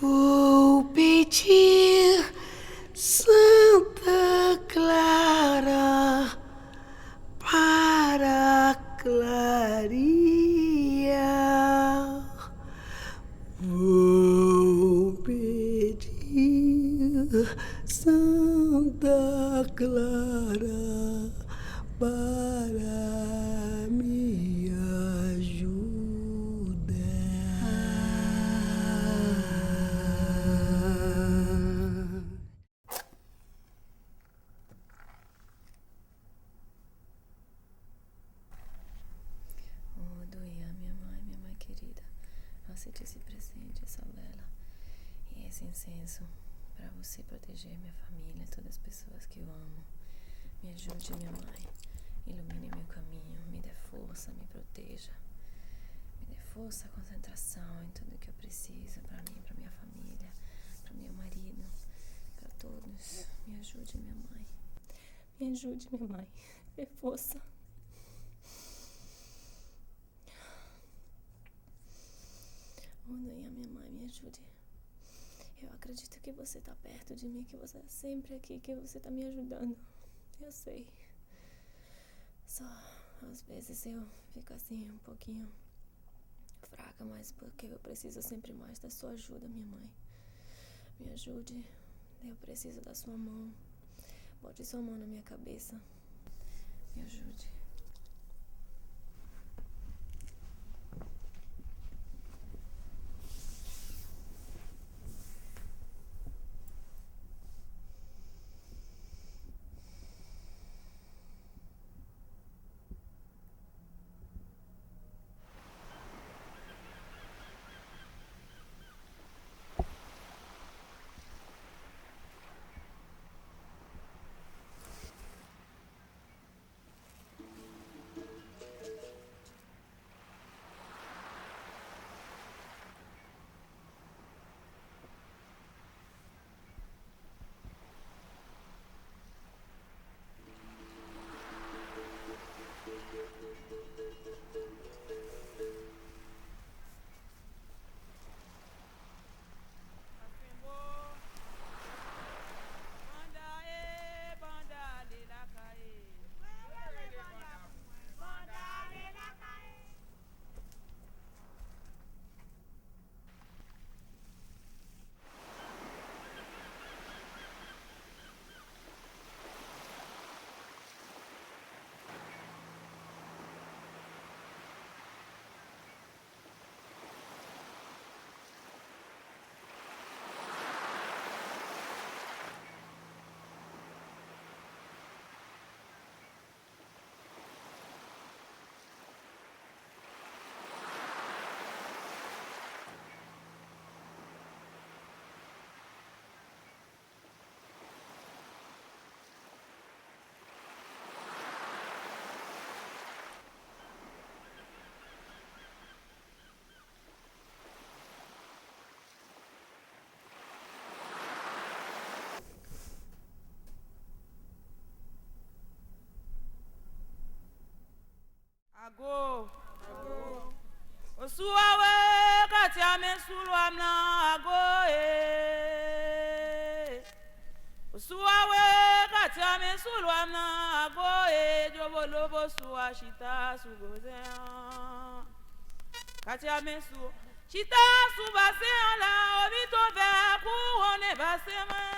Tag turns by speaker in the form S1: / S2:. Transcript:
S1: Vou pedir Santa Clara para clarear. Vou pedir Santa Clara para me ajudar.
S2: Oh, Duia, minha mãe querida, aceite esse presente, essa vela e esse incenso para você proteger minha família, todas as pessoas que eu amo. Me ajude, minha mãe, ilumine meu caminho, me dê força, me proteja, me dê força, concentração em tudo que eu preciso para mim, para minha família, para meu marido, para todos. Me ajude, minha mãe. Me ajude, minha mãe. Dê força. Oh, Duia, minha mãe, me ajude. Eu acredito que você está perto de mim, que você é sempre aqui, que você está me ajudando. Eu sei. Só às vezes eu fico assim um pouquinho fraca, mas porque eu preciso sempre mais da sua ajuda, minha mãe. Me ajude. Eu preciso da sua mão. Bote sua mão na minha cabeça. Me ajude.
S3: Ago. Osuawe kati amesulwamna ago Osuawe kati amesulwamna ago jobolobo suwa shita sugozea. Kati amesu shita subasea la obito ve ku one basema.